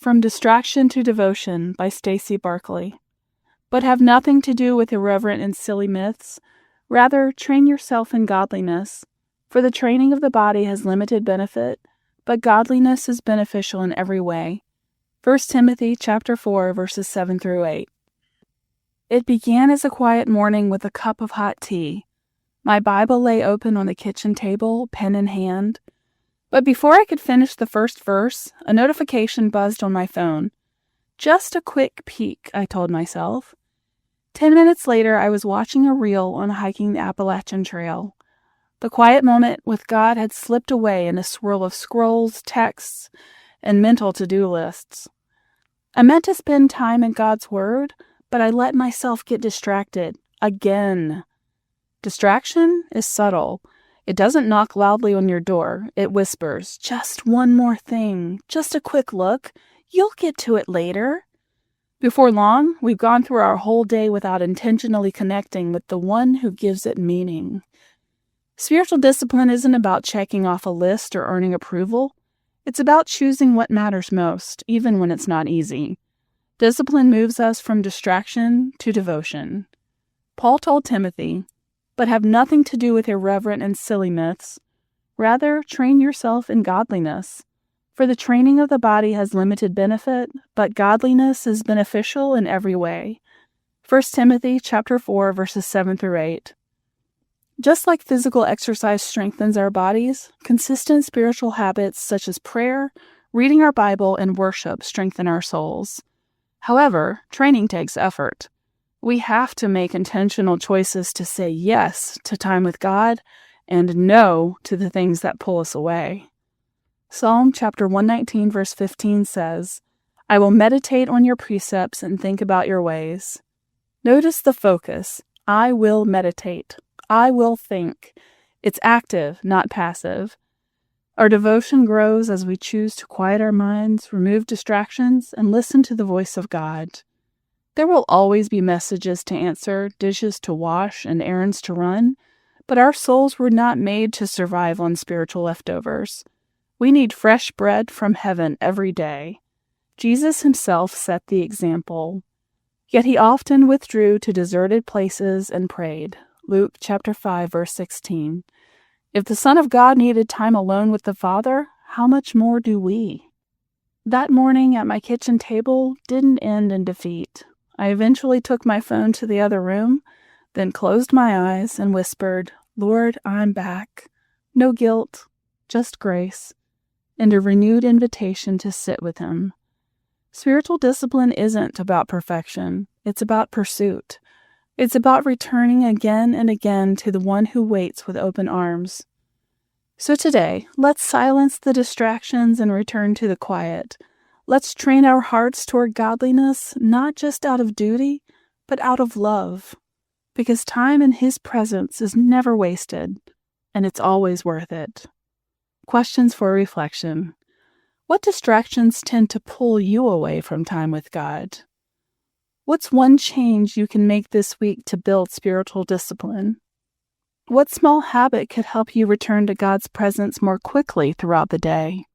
From Distraction to Devotion by Stacey Barkley. But have nothing to do with irreverent and silly myths. Rather, train yourself in godliness. For the training of the body has limited benefit, but godliness is beneficial in every way. 1 Timothy chapter 4, verses 7 through 8. It began as a quiet morning with a cup of hot tea. My Bible lay open on the kitchen table, pen in hand. But before I could finish the first verse, a notification buzzed on my phone. Just a quick peek, I told myself. 10 minutes later, I was watching a reel on hiking the Appalachian Trail. The quiet moment with God had slipped away in a swirl of scrolls, texts, and mental to-do lists. I meant to spend time in God's Word, but I let myself get distracted. Again. Distraction is subtle. It doesn't knock loudly on your door. It whispers, just one more thing, just a quick look. You'll get to it later. Before long, we've gone through our whole day without intentionally connecting with the one who gives it meaning. Spiritual discipline isn't about checking off a list or earning approval. It's about choosing what matters most, even when it's not easy. Discipline moves us from distraction to devotion. Paul told Timothy, but have nothing to do with irreverent and silly myths. Rather, train yourself in godliness. For the training of the body has limited benefit, but godliness is beneficial in every way. 1 Timothy chapter 4, verses 7 through 8. Just like physical exercise strengthens our bodies, consistent spiritual habits such as prayer, reading our Bible, and worship strengthen our souls. However, training takes effort. We have to make intentional choices to say yes to time with God and no to the things that pull us away. Psalm chapter 119 verse 15 says, I will meditate on your precepts and think about your ways. Notice the focus. I will meditate. I will think. It's active, not passive. Our devotion grows as we choose to quiet our minds, remove distractions, and listen to the voice of God. There will always be messages to answer, dishes to wash, and errands to run, but our souls were not made to survive on spiritual leftovers. We need fresh bread from heaven every day. Jesus himself set the example. Yet he often withdrew to deserted places and prayed. Luke chapter 5, verse 16. If the Son of God needed time alone with the Father, how much more do we? That morning at my kitchen table didn't end in defeat. I eventually took my phone to the other room, then closed my eyes and whispered, Lord, I'm back. No guilt, just grace, and a renewed invitation to sit with him. Spiritual discipline isn't about perfection. It's about pursuit. It's about returning again and again to the one who waits with open arms. So today, let's silence the distractions and return to the quiet. Let's train our hearts toward godliness, not just out of duty, but out of love. Because time in his presence is never wasted, and it's always worth it. Questions for reflection. What distractions tend to pull you away from time with God? What's one change you can make this week to build spiritual discipline? What small habit could help you return to God's presence more quickly throughout the day?